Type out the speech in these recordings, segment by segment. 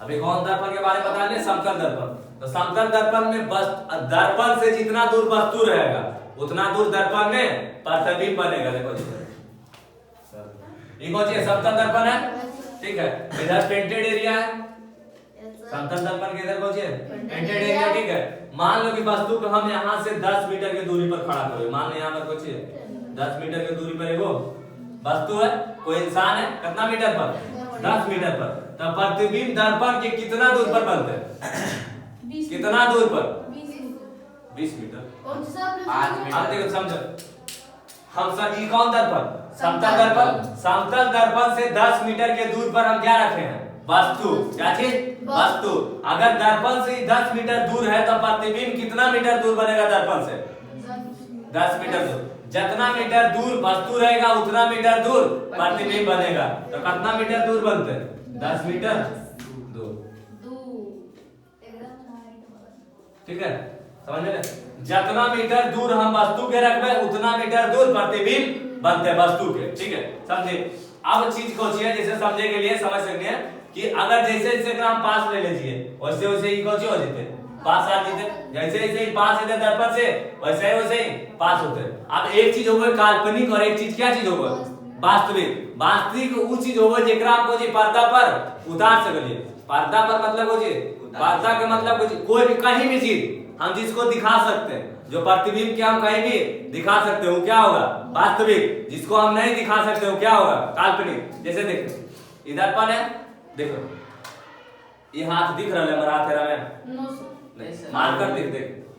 अभी कौन दर्पण के बारे में बता रहे? समतल दर्पण। तो समतल दर्पण में बस दर्पण से जितना दूर वस्तु रहेगा उतना दूर दर्पण में प्रतिबिंब बनेगा। देखो ये कौन सी समतल दर्पण है, ठीक है। इधर पेंटेड एरिया है, समतल दर्पण के इधर कौन सी है? पेंटेड एरिया, ठीक है। मान लो कि वस्तु को हम यहाँ से 10 मीटर की दूरी पर खड़ा करें। मान लो यहाँ पर कुछ 10 मीटर की दूरी पर एगो वस्तु है, कोई इंसान है, कितना मीटर पर? 10 मीटर पर। तब प्रतिबिंब दर्पण के कितना दूर पर बनते हैं? कितना दूर पर? 20 मीटर। आप देखो समझो, हम सब ये कौन दर्पण? समतल दर्पण। समतल दर्पण से 10 मीटर के दूर पर हम क्या रखे हैं? वस्तु। क्या चीज? वस्तु। अगर दर्पण से 10 मीटर दूर है तो प्रतिबिंब कितना मीटर दूर बनेगा दर्पण से? 10 मीटर दूर। जितना मीटर दूर वस्तु रहेगा उतना मीटर दूर प्रतिबिंब बनेगा। तो कितना मीटर दूर बनते हैं? 10 मीटर दूर, ठीक है। समझ में? जितना मीटर दूर हम वस्तु के रखबे उतना मीटर दूर प्रतिबिंब बनते हैं वस्तु के, ठीक है। समझे? अब चीज को चाहिए जैसे समझे के लिए समझ सकते हैं कि अगर जैसे जैसे हम पास ले लीजिए वैसे वैसे ही कौन हो जाते पास आ जाते, जैसे जैसे ही पास होते दर्पण से वैसे ही पास होते। अब एक चीज होगा काल्पनिक और एक चीज क्या चीज होगा? वास्तविक। वास्तविक वो चीज होगा जेकरा हमको जी पर्दा पर उतार सकलिए। पर्दा पर मतलब हो जी, पर्दा के मतलब कोई भी कहीं भी चीज हम जिसको दिखा सकते हैं, जो प्रतिबिंब के हम कहीं भी दिखा सकते हैं वो क्या होगा? वास्तविक। जिसको हम नहीं दिखा सकते वो क्या होगा? काल्पनिक। जैसे देखो इधर पर है, देखो ये हाथ दिख रहा है हमारा हाथ में, मार्कर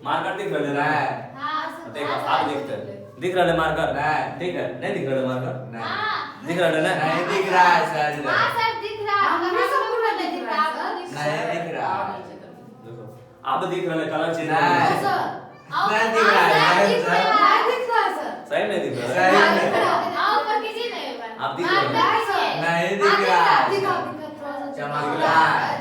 मार्कर दिख रहा है, देखो आप दिख रहा है मार्कर, ठीक है। नहीं दिख रहा है मार्कर, दिख रहा है ना? नहीं दिख रहा है सर, सर दिख रहा है, हमें सबको नहीं दिख रहा, नहीं दिख रहा। देखो आप दिख रहा है, कलर चेंज नहीं दिख रहा है, नहीं दिख रहा है सर, सही नहीं दिख रहा सही है। नहीं दिख रहा। आओ पर किसी नहीं ऊपर आप दिख रहे हैं? नहीं दिख रहा है, दिखा चमकता है,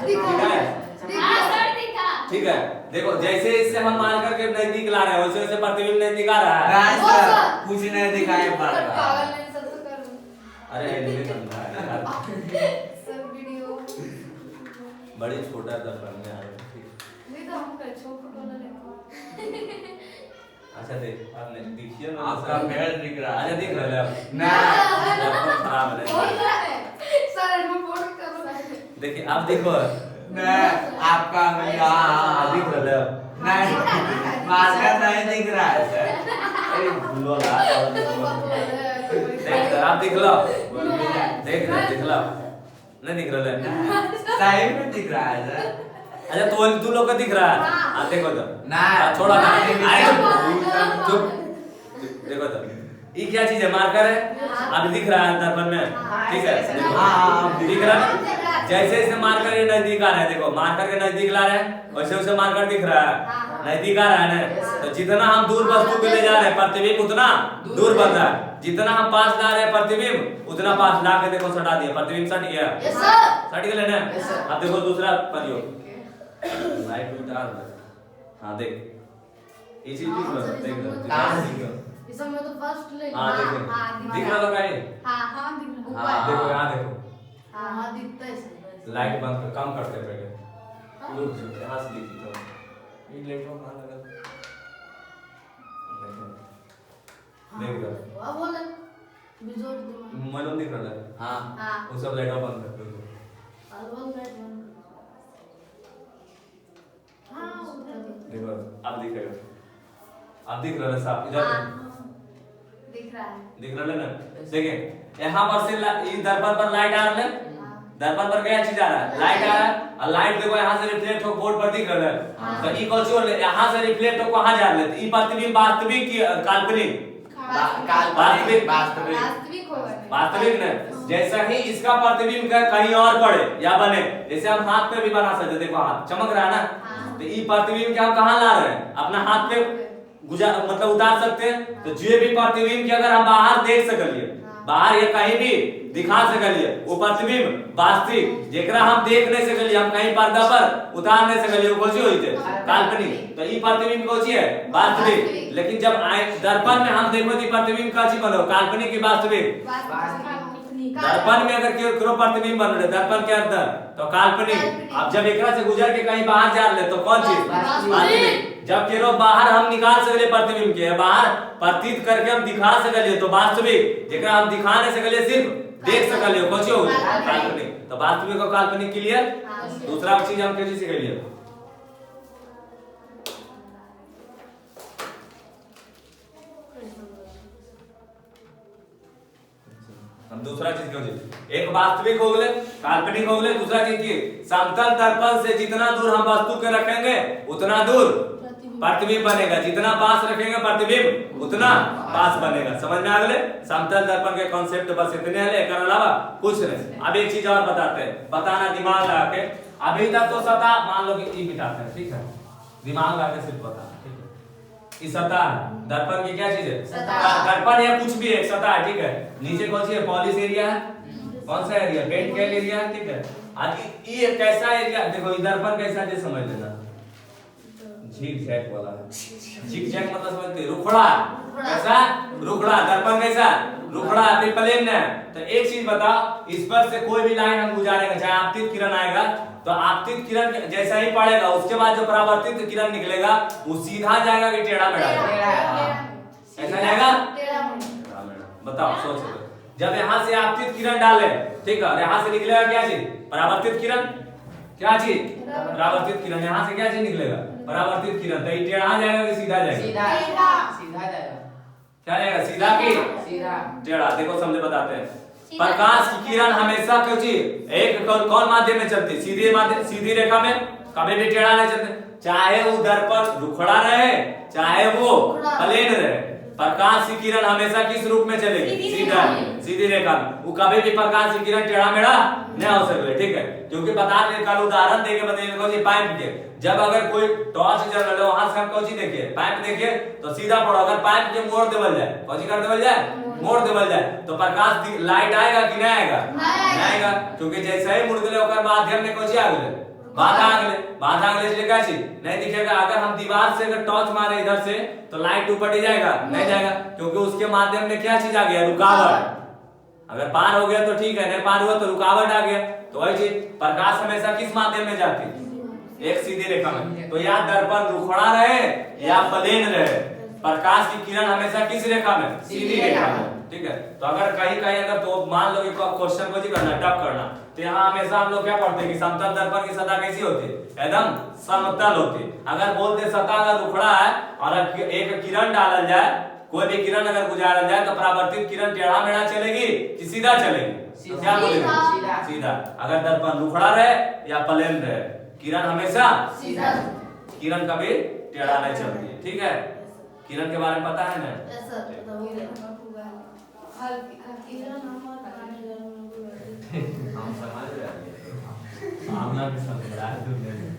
ठीक है। देखो जैसे इससे हम मान करके नजदीक ला रहे हैं वैसे वैसे प्रतिबिंब नजदीक आ रहा है। नहीं सर, कुछ नहीं दिखाई पड़ रहा। अरे नहीं करना है सर वीडियो बड़ी छोटा दर्पण में आ रहा है। नहीं तो हम कर छोटा वाला लेंगे। अच्छा देख आपने देखिए ना, आपका पैर दिख रहा है। अच्छा दिख रहा है अब नहीं दर्पण खराब है। सर मैं फोन करो देखिए आप देखो नहीं, आपका यहाँ दिख रहा है नहीं, मार्कर नहीं दिख रहा है सर। अरे भूलो ला देख कर आप दिख लो, देख लो नहीं दिख रहा है, सही में दिख रहा है सर। अच्छा तू लोग का दिख रहा है? हाँ देखो तो नहीं छोड़ा ना, नहीं, चुप देखो तो ये क्या चीज है? मार्कर है। अब दिख रहा है दर्पण में, ठीक है। हाँ, दिख रहा है। जैसे जैसे मार्कर ये नजदीक आ रहा है, देखो मार्कर के नजदीक ला रहे हैं वैसे वैसे मार्कर दिख रहा है, नजदीक आ रहा है ना। तो जितना हम दूर वस्तु के ले जा रहे हैं प्रतिबिंब उतना दूर बन रहा है, जितना हम पास ला रहे हैं प्रतिबिंब उतना पास ला के देखो सटा दिया, प्रतिबिंब सट गया, सट गया ना। अब देखो दूसरा प्रयोग, लाइट उतार दे। हाँ देख ये चीज देख इसमें तो फर्स्ट ले। हाँ देखो दिख रहा है? हां दिख रहा है। हाँ देखो यहाँ देखो, हां दिखता है। लाइट बंद कर, कम करते पहले रुक जाओ, यहाँ से दिखी तो ये लाइट कहाँ लगा? देख रहा वाह बोले बिजोड़ दे मालूम दिख रहा है? हाँ वो सब लाइट बंद कर दो। अलवन लाइट बंद हां देखो अब दिखेगा, अब दिख रहा है साफ इधर दिख रहा है। दिख रहा है ना? देखिए यहाँ पर से इस दर्पण पर लाइट आ रहा है, दर्पण पर क्या चीज आ रहा है? लाइट आ रहा है। और लाइट देखो यहाँ से रिफ्लेक्ट हो बोर्ड पर दिख रहा है। तो ई कौन यहाँ से रिफ्लेक्ट हो कहाँ जा रहा है? ई प्रतिबिंब वास्तविक की काल्पनिक? वास्तविक वास्तविक होगा। वास्तविक ने जैसा ही इसका प्रतिबिंब कहीं और पड़े या बने, जैसे हम हाथ पे भी बना सकते, देखो हाथ चमक रहा है ना, तो ई प्रतिबिंब के हम कहाँ ला रहे हैं? अपना हाथ पे मतलब उतार सकते हैं। तो जो भी प्रतिबिंब की अगर हम बाहर देख सकलिए, बाहर या कहीं भी दिखा सकलिए, वो प्रतिबिंब वास्तविक जेकरा हम देख नहीं सकलिए, हम कहीं पर्दा पर उतार नहीं सकलिए, वो कौन होई थे? काल्पनिक। तो ई प्रतिबिंब कौन है? वास्तविक। लेकिन जब दर्पण में हम देखो तो प्रतिबिंब का चीज बनो काल्पनिक की वास्तविक? दर्पण में अगर केकरो प्रतिबिंब बन रहे, दर्पण के अंदर तो काल्पनिक। अब जब एकरा से गुजर के कहीं बाहर जा रहे तो कौन चीज? वास्तविक। जब केरो बाहर हम निकाल सकले प्रतिबिंब के, बाहर प्रतीत करके हम दिखा सकले तो वास्तविक। जेकरा हम दिखा नहीं सकले, सिर्फ देख सकले, कौन हो गए? काल्पनिक। तो वास्तविक और काल्पनिक क्लियर। दूसरा चीज हम कैसे सीखेंगे? हम दूसरा चीज क्यों चीज, एक वास्तविक हो गए, काल्पनिक हो गए। दूसरा चीज की समतल दर्पण से जितना दूर हम वस्तु के रखेंगे उतना दूर प्रतिबिंब बनेगा, जितना पास रखेंगे प्रतिबिंब उतना पास बनेगा। समझ में आ गए? समतल दर्पण के कॉन्सेप्ट बस इतने हैं, एक अलावा कुछ नहीं। अब एक चीज और बताते हैं, बताना दिमाग लगा के। अभी तक तो सतह मान लो कि ई मिटाते हैं, ठीक है, दिमाग लगा के सिर्फ बताना, ठीक है। इस सतह दर्पण की क्या चीज है? दर्पण या कुछ भी एक सतह है, ठीक है। नीचे कौन सी है? पॉलिश एरिया है। कौन सा एरिया? पेंट कैल एरिया, ठीक है। आज ये कैसा एरिया देखो, ये दर्पण कैसा है समझ लेना, झिग झैग वाला है। झिग झैग मतलब समझते हैं, रुखड़ा। कैसा? रुखड़ा। दर्पण कैसा? रुखड़ा, प्लेन है। तो एक चीज बताओ, इस पर से कोई भी लाइन हम गुजारेंगे, चाहे आपतित किरण आएगा तो आपतित किरण जैसा ही पड़ेगा, उसके बाद जो परावर्तित किरण निकलेगा वो सीधा जाएगा कि टेढ़ा मेढ़ा? कैसा जाएगा? बताओ, सोचो। जब यहाँ से आपतित किरण डाले, ठीक है, और यहाँ से निकलेगा क्या चीज? परावर्तित किरण। क्या चीज? परावर्तित किरण। यहाँ से क्या चीज निकलेगा? परावर्तित किरण। तो ये टेढ़ा जाएगा कि सीधा जाएगा? सीधा जाएगा। क्या जाएगा? सीधा की टेढ़ा? देखो समझे, बताते हैं। प्रकाश की किरण हमेशा क्यों चीज एक कौन माध्यम में चलती? सीधे माध्यम, सीधी रेखा में, कभी भी टेढ़ा नहीं चलते। चाहे वो दर्पण रुखड़ा रहे, चाहे वो प्लेन रहे, प्रकाश की किरण हमेशा किस रूप में चलेगी? सीधा, सीधी रेखा में। वो कभी भी प्रकाश की किरण टेढ़ा मेढ़ा नहीं हो सकते, ठीक है। क्योंकि बता दे, कल उदाहरण देके बताइए पाइप के। जब अगर कोई टॉर्च जल रहा है, वहां से हम कौन चीज देखिए? पाइप देखिए तो सीधा पड़ो। अगर पाइप के मोड़ देवल जाए, कौन चीज कर देवल जाए? मोड़ देवल जाए, तो प्रकाश लाइट आएगा कि नहीं आएगा? नहीं आएगा, क्योंकि जैसे ही मुड़ गए ओकर माध्यम में कौन चीज आ गए? बाधा आ गए। बाधा आ गए इसलिए क्या चीज नहीं दिखेगा। अगर हम दीवार से अगर टॉर्च मारे इधर से तो लाइट ऊपर ही जाएगा? नहीं जाएगा, क्योंकि उसके माध्यम में क्या चीज आ गया? रुकावट। अगर पार हो गया तो ठीक है, नहीं पार हुआ तो रुकावट आ गया। तो वही चीज, प्रकाश हमेशा किस माध्यम में जाती? एक सीधी रेखा में। तो या दर्पण रुखड़ा रहे या प्लेन रहे, प्रकाश की किरण हमेशा किस रेखा में? सीधी रेखा में, ठीक है। तो अगर कहीं कहीं अगर तो मान लो कि क्वेश्चन को जी करना, टफ करना, तो यहाँ हमेशा हम लोग क्या पढ़ते हैं कि समतल दर्पण की सतह कैसी होती है? एकदम समतल होती है। अगर बोलते सतह अगर रुखड़ा है और एक किरण डालल जाए, कोई भी किरण अगर गुजारल जाए तो परावर्तित किरण टेढ़ा मेढ़ा चलेगी कि सीधा चलेगी? क्या बोलेगी? सीधा। अगर दर्पण रुखड़ा रहे या प्लेन रहे, किरण हमेशा सीधा। किरण कभी टेढ़ा नहीं चलती है, ठीक है। किरण के बारे में पता है ना? हम समझ रहे हैं, आमना भी समझ रहा है दुनिया में।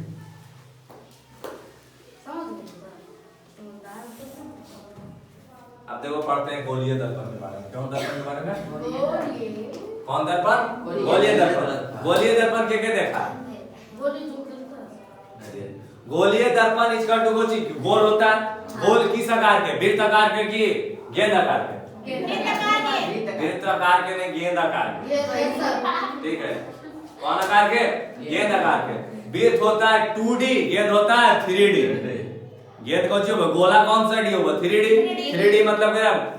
अब देखो पढ़ते हैं गोलीय दर्पण के बारे में। कौन दर्पण के बारे में? कौन दर्पण? गोलीय दर्पण। गोलीय दर्पण के देखा? गोलीय दर्पण इसका गोल होता है। गोल किस आकार के? वृत्त आकार के कि गेंद आकार के? वृत्त आकार के नहीं, गेंद आकार के, ठीक है। कौन आकार के? गेंद आकार के। वृत्त होता है 2D, गेंद होता है 3D। गेंद कौन सी होगा? गोला कौन सा डी होगा? 3D। 3D मतलब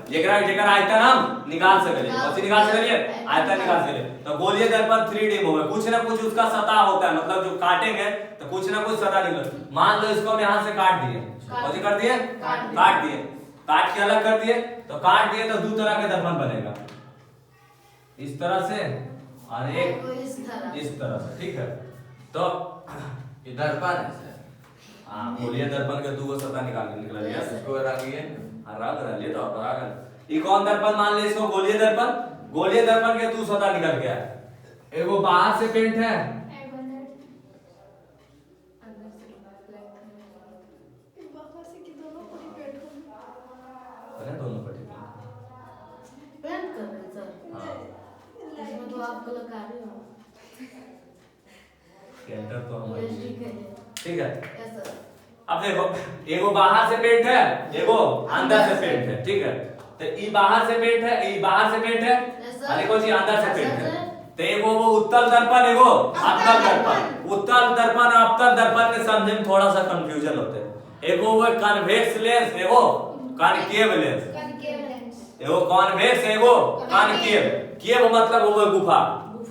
जेकरा जेकरा आयतन हम निकाल सकले, कौन सी निकाल सकले? आयतन निकाल सकले। तो गोलीय दर्पण 3D में होगा, कुछ ना कुछ उसका सतह होता है, मतलब जो काटेंगे तो कुछ ना कुछ सतह निकल। मान लो इसको हम यहाँ से काट दिए, कौन सी कर दिए? काट दिए। काट के अलग कर दिए, तो काट दिए तो दो तरह के दर्पण बनेगा, इस तरह से और एक इस तरह से, ठीक है। तो ये दर्पण है। हाँ, गोलीय दर्पण के दो सतह निकल लिया, इसको रखिए, रख लिए तो बराबर। ये कौन दर्पण मान ले इसको? गोलीय दर्पण। गोलीय दर्पण के दो सतह निकल गया, एगो बाहर से पेंट है, दोनों पर पेंट कर रहे हैं सर। हाँ, इसमें तो आप कलाकारी हो। पेंटर तो हमारे, ठीक है, ठीक है। ऐसा। अब देखो, एगो बाहर से पेंट है, एगो अंदर से पेंट है, ठीक है। तो ई बाहर से पेंट है, ई बाहर से पेंट है, खाली कोची अंदर से पेट कर तो एगो वो उत्तल दर्पण एगो अवतल दर्पण। उत्तल दर्पण अवतल दर्पण के समझे में थोड़ा सा कंफ्यूजन होता है। एगो वो कन्वेक्स लेंस एगो कॉनकेव लेंस। एगो कॉन्वेक्स एगो कॉनकेव। केव मतलब वो गुफा।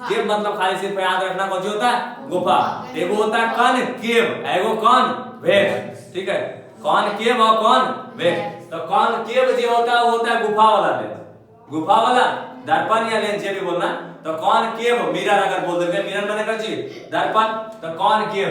केव मतलब खाली सिर्फ याद रखना कौन होता है गुफा। एगो होता है कॉनकेव एगो कॉन्वेक्स। ठीक है कॉनकेव और कॉन्वेक्स। तो कॉनकेव जो होता है वो होता है गुफा वाला लेंस। गुफा वाला दर्पण या लेंस ये भी बोलना। तो कॉनकेव मिरर अगर बोल देंगे मिरर मैंने कर जी दर्पण तो कॉनकेव।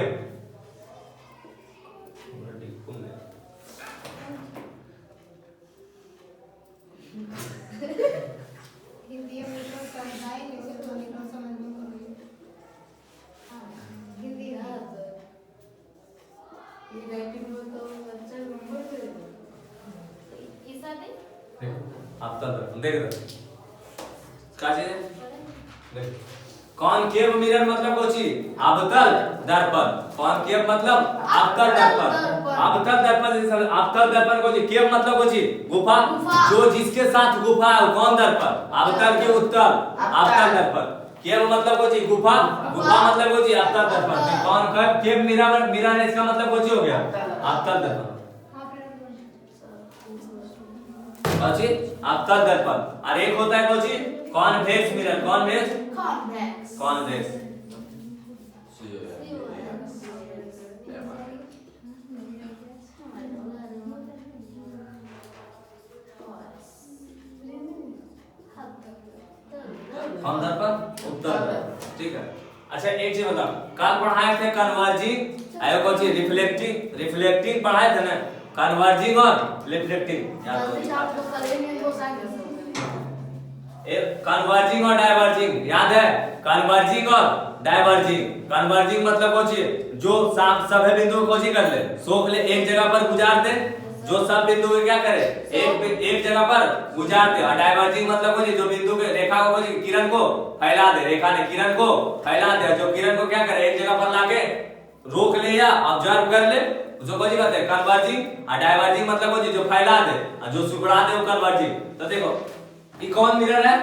हिंदी में तो समझना ही नहीं सिर्फ बोलने को समझ में नहीं। हिंदी ये राइटिंग में तो अच्छा नंबर दे दो इसा दे देखो आप तब देख रहे क्या चीज देख कॉनकेव मिरर मतलब कोची अवतल दर्पण। कॉनकेव मतलब अवतल दर्पण। अवतल दर्पण अवतल दर्पण कोची केव मतलब कोची गुफा। जो जिसके साथ गुफा है कौन दर्पण अवतल के उत्तल अवतल दर्पण। केव मतलब कोची गुफा। गुफा मतलब कोची अवतल दर्पण। कौन केव मिरर मिरर इसका मतलब कोची हो गया अवतल दर्पण। कोची अवतल दर्पण। और एक होता है Kochi convex mirror. Convex convex कौन दर्पण उत्तल दर्पण। ठीक है अच्छा एक चीज बताओ कल पढ़ाए थे कन्वर्जिंग आयो कोची रिफ्लेक्टिंग। रिफ्लेक्टिंग पढ़ाए थे ना कन्वर्जिंग और रिफ्लेक्टिंग याद कन्वर्जिंग और डाइवर्जिंग याद है। कन्वर्जिंग और डाइवर्जिंग। कन्वर्जिंग मतलब कोची जो सभी बिंदु को कोची कर ले सोख ले एक जगह पर गुजार दे। जो सब बिंदु को क्या करे एक जगह पर गुजार दे। और डाइवर्जिंग मतलब कोची जो बिंदु के रेखा को कोची किरण को फैला दे। रेखा ने किरण को फैला दे जो किरण को क्या करे एक जगह पर लाके रोक ले या ऑब्जर्व कर ले जो कोची कहते हैं कन्वर्जिंग। और डाइवर्जिंग मतलब कोची जो फैला दे और जो सिकुड़ा दे वो कन्वर्जिंग। तो देखो ये कौन मिरर है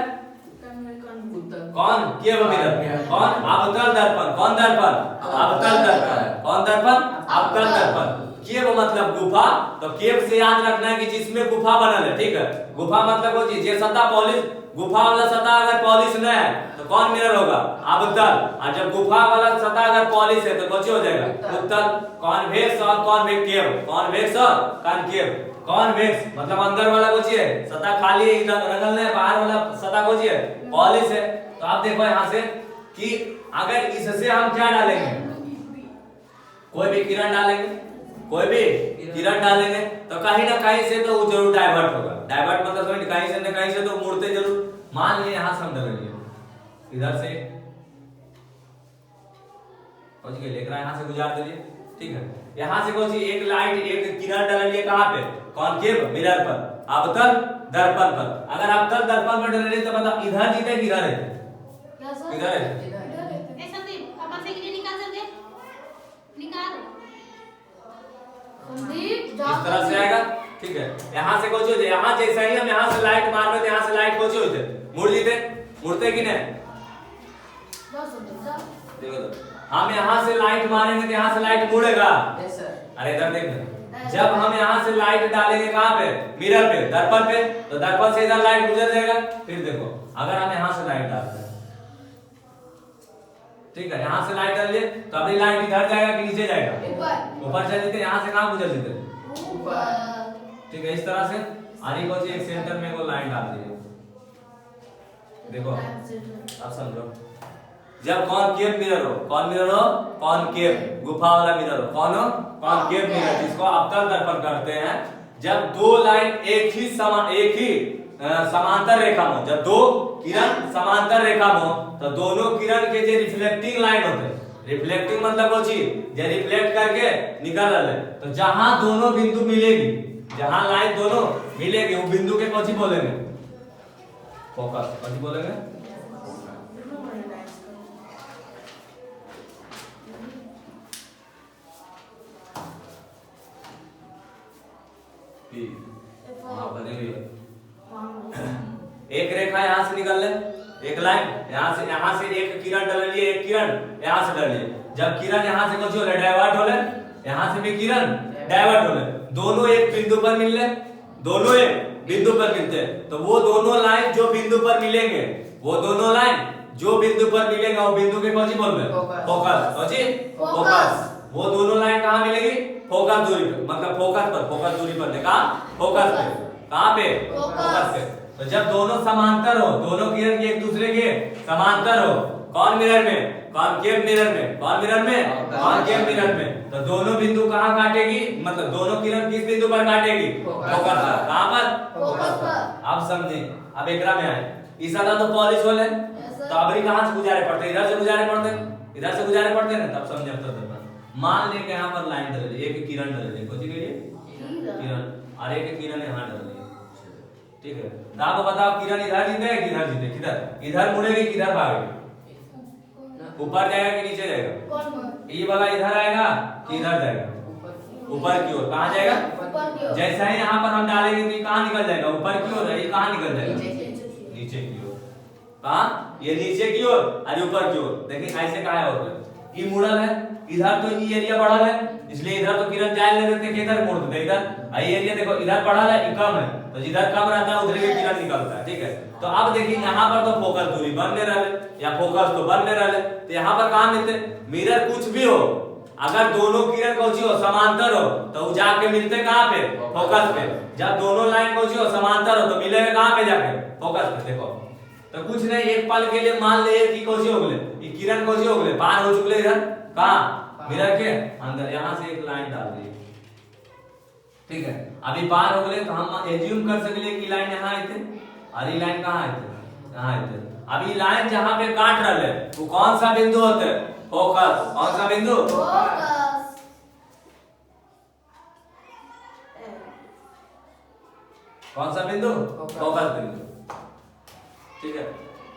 कौन केव मिरर। कौन अवतल दर्पण। कौन दर्पण अवतल दर्पण। कौन दर्पण अवतल दर्पण। केव मतलब गुफा। तो केव से याद रखना है कि जिसमें गुफा बनल है। ठीक है गुफा मतलब वो चीज सतह पॉलिश गुफा वाला सतह अगर पॉलिश न है तो कौन मिरर होगा अवतल। और जब गुफा वाला सतह अगर पॉलिश है तो कौन हो जाएगा उत्तल। कॉन्वेक्स और कॉन्वेक्टिव। कॉन्वेक्स और कॉनकेव। कॉन्वेक्स मतलब अंदर वाला कुछ है सतह खाली है रंगल नहीं बाहर वाला सतह कुछ है पॉलिश है। तो आप देखो यहाँ से कि अगर इससे हम क्या डालेंगे कोई भी किरण डालेंगे कोई भी किरण डालेंगे तो कहीं ना कहीं से तो वो जरूर डाइवर्ट होगा। डाइवर्ट मतलब समझ कहीं से न कहीं से तो मुड़ते जरूर। मान लिए यहाँ से हम डालेंगे इधर से समझ गए लेकर यहाँ से गुजार दीजिए। ठीक है यहाँ से कोई एक लाइट एक किरण डालिए कहाँ पे कॉनकेव मिरर पर अवतल दर्पण पर। अगर अवतल दर्पण पर डालेंगे तो मतलब इधर जीते किधर है इधर है ए संदीप अपन से के निकाल सकते निकाल संदीप इस तरह से आएगा। ठीक है यहाँ से कोची होते यहाँ जैसे ही हम यहाँ से लाइट मारते तो यहाँ से लाइट कोची होते मुड़ जीते मुड़ते कि नहीं देखो तो हम यहाँ से लाइट मारेंगे तो यहाँ से लाइट मुड़ेगा। अरे इधर देखना जब हम यहाँ से लाइट डालेंगे कहाँ पे मिरर पे दर्पण पे तो दर्पण से इधर लाइट गुजर जाएगा। फिर देखो अगर हम यहाँ से लाइट डालते हैं ठीक है यहाँ से लाइट डालिए तो अपनी लाइट इधर जाएगा कि नीचे जाएगा ऊपर चल जीते यहाँ से कहाँ गुजर जीते। ठीक है इस तरह से आरी को एक सेंटर में वो लाइन डाल दीजिए। देखो आप समझो जब कॉनकेव मिरर हो कौन मिरर हो कॉनकेव गुफा वाला मिरर हो कौन हो कॉनकेव मिरर जिसको अवतल दर्पण कहते हैं। जब दो लाइन एक ही समांतर रेखा में जब दो किरण समांतर रेखा में तो दोनों किरण के जो रिफ्लेक्टिंग लाइन होते हैं। रिफ्लेक्टिंग मतलब वो चीज जो रिफ्लेक्ट करके निकल रहा है तो जहां दोनों बिंदु मिलेगी जहां लाइन दोनों मिलेगी वो बिंदु के कौन बोलेंगे फोकस कौन बोलेंगे एक रेखा यहाँ से निकल ले एक लाइन यहाँ से एक किरण डलिए, एक किरण यहाँ से डलिए। जब किरण यहाँ से कुछ होले डाइवर्ट होले, यहाँ से भी किरण डाइवर्ट होले, दोनों एक बिंदु पर मिलले, दोनों एक बिंदु पर मिलते हैं, तो वो दोनों लाइन जो बिंदु पर मिलेंगे, वो दोनों लाइन जो बिंदु पर मिलेगा वो बिंदु के कौन सी बोल रहे? फोकस। कौन सी? फोकस। वो दोनों लाइन कहाँ मिलेगी? फोकस दूरी पे, मतलब फोकस पर, फोकस दूरी पर देखा, फोकस पे, कहाँ पे? फोकस पे। तो जब दोनों समांतर हो, दोनों किरण के एक दूसरे के समांतर हो, कौन मिरर में? कॉनकेव मिरर में। कौन मिरर में? कॉनकेव मिरर में। तो दोनों बिंदु कहाँ काटेगी, मतलब दोनों किरण किस बिंदु पर काटेगी? फोकस पर। कहाँ पर? फोकस पर। अब समझे, अब एकरा में आए, इस आधा तो पॉलिश होले, तो अबरी कहाँ से गुजारे पड़ते? इधर से गुजारे पड़ते, इधर से गुजारे पड़ते ना, तब समझे। अब मान ले के यहाँ पर लाइन डल रही है, एक किरण डल रही है, कौन सी के लिए? किरण, और एक किरण यहाँ डल रही है, ठीक है। तो आप बताओ किरण इधर जीते कि इधर जीते? किधर? इधर मुड़ेगी किधर भागेगी? ऊपर जाएगा कि नीचे जाएगा? ये वाला इधर आएगा कि इधर जाएगा? ऊपर की ओर। कहाँ जाएगा? ऊपर की ओर। जैसा ही यहाँ पर हम डालेंगे तो ये कहाँ निकल जाएगा? ऊपर की ओर। ये कहाँ निकल जाएगा? नीचे की ओर। कहाँ? ये नीचे की ओर और ऊपर की ओर। देखिए ऐसे कहा है, और ये मुड़ल है, इधर तो ये एरिया बढ़ल है, इसलिए इधर तो किरण जाए नहीं देते, किधर मोड़ देते? इधर। ये एरिया देखो इधर बढ़ल है, कम है, तो जिधर कम रहता है उधर के किरण निकलता है, ठीक है। तो अब देखिए यहाँ पर तो फोकस दूरी बनने रहे या फोकस तो बनने रहे, तो यहाँ पर कहाँ मिलते? मिरर कुछ भी हो, अगर दोनों किरण कौची हो? समांतर हो, तो वो जाके मिलते कहाँ पे? फोकस पे। जब दोनों लाइन कौची हो? समांतर हो, तो मिलेगा कहाँ पे? जाके फोकस पे। देखो तो कुछ नहीं, एक पल के लिए मान ले कि कौची हो गए, ये किरण कौची हो गए, पार हो चुके इधर, कहाँ? मिरर के अंदर। यहाँ से एक लाइन डाल दी, ठीक है। अभी पार हो गए, तो हम एज्यूम कर सकते कि लाइन यहाँ आई थे, और ये लाइन कहाँ आई थे? यहाँ आई थे। अभी लाइन जहाँ पे काट रहे वो कौन सा बिंदु होते? फोकस। कौन सा बिंदु? फोकस। कौन सा बिंदु? फोकस बिंदु, ठीक है।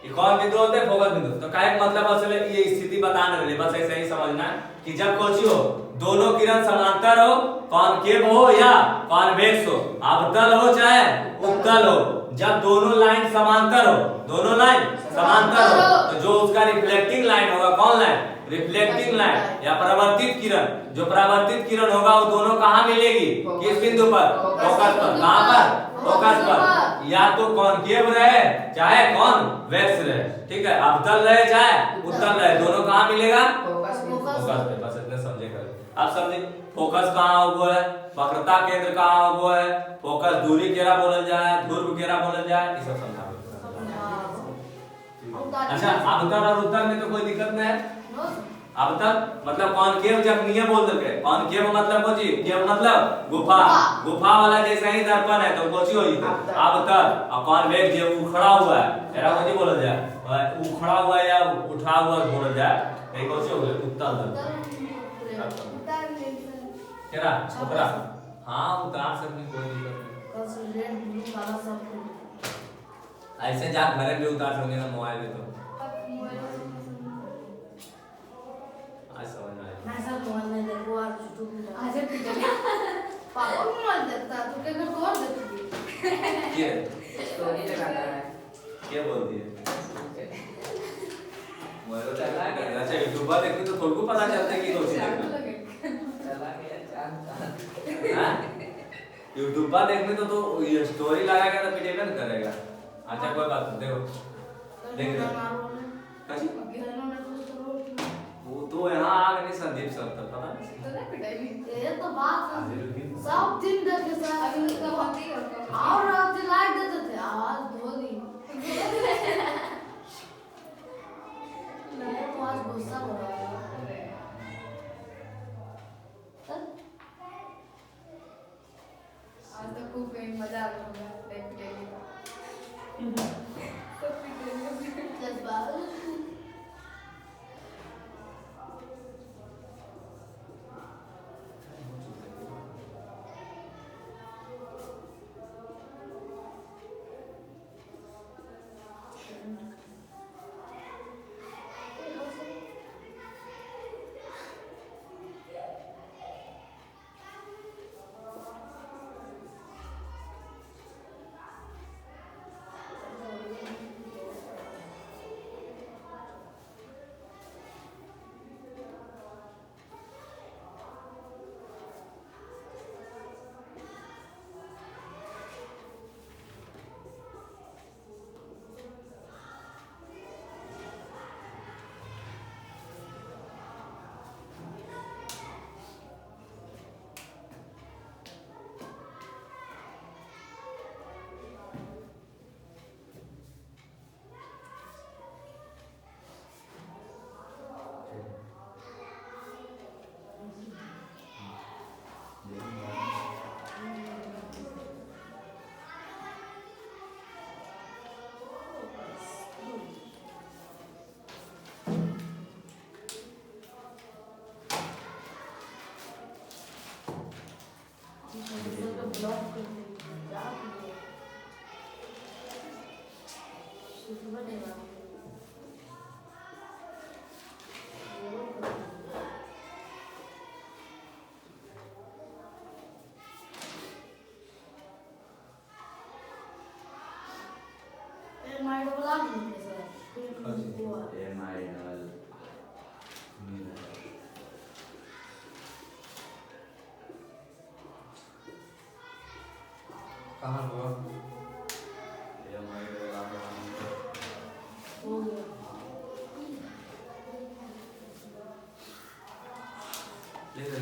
ये कौन बिंदु होते हैं? फोकस बिंदु। तो क्या मतलब असल ये स्थिति बताने रहे, बस ऐसे ही समझना है कि जब कोची हो, दोनों किरण समांतर हो, कॉनकेव हो या कॉन्वेक्स हो, अवतल हो चाहे उत्तल हो, जब दोनों लाइन समांतर हो, दोनों लाइन समांतर हो, तो जो उसका रिफ्लेक्टिंग लाइन होगा, कौन लाइन? रिफ्लेक्टिंग लाइन या परावर्तित किरण, जो परावर्तित किरण होगा वो दोनों कहाँ मिलेगी? किस बिंदु पर? फोकस पर। कहाँ पर? फोकस पर। या तो कॉनकेव रहे चाहे कॉन्वेक्स रहे, ठीक है। अवतल रहे चाहे उत्तल रहे, दोनों कहाँ मिलेगा? फोकस पे। बस इतने समझे कर। अब समझे फोकस कहाँ हुआ है, वक्रता केंद्र कहाँ हुआ है, फोकस दूरी केरा बोलल जाए, ध्रुव केरा बोलल जाए, ये सब समझा। अच्छा, अवतल और उत्तल में तो कोई दिक्कत नहीं है। अवतल मतलब कॉनकेव, जब नियम बोल देते, कॉनकेव मतलब कोची? केव मतलब गुफा, गुफा वाला जैसे ही दर्पण है तो कोची होई? अवतल। और कॉन्वेक्स जो उखड़ा हुआ है, एरा कोची बोलल जाए? उखड़ा हुआ या उठा हुआ बोलल जाए, कहीं कोची हो गए? उत्तल दर्पण। केरा छोकरा, हाँ उतार सकते, कोई दिक्कत नहीं। ऐसे जा घर में उतार सकते ना, मोबाइल में तो आज समझ में आया। मैं सब मोबाइल में देखो और यूट्यूब में आज पापा मोबाइल देखता, तू क्या कर और देखती? ये स्टोरी लगाना है, क्या बोलती है? मोबाइल चला है। अच्छा यूट्यूब पर देखते तो तुमको पता चलता है कि कौन सी देखना। चला गया चांद। हां यूट्यूब पर देखने तो ये स्टोरी लगाएगा तो डिपेंड करेगा। अच्छा कोई बात नहीं, देखो देख रहे वो तो यहाँ आ गए संदीप सर तक, पता नहीं तो नहीं पिटाई। ये तो बात सब दिन देखे सर, अभी का होती है और रात लाइट देते थे, आवाज धो दी। मैं तो आज गुस्सा हो रहा है। आज तो खूब कहीं मजा आ रहा होगा, नहीं पिटेगी तो पिटेगी। जज्बात बनेगा माइंड बना देंगे सर एमाइडल कहाँ हुआ? हो गया ले ले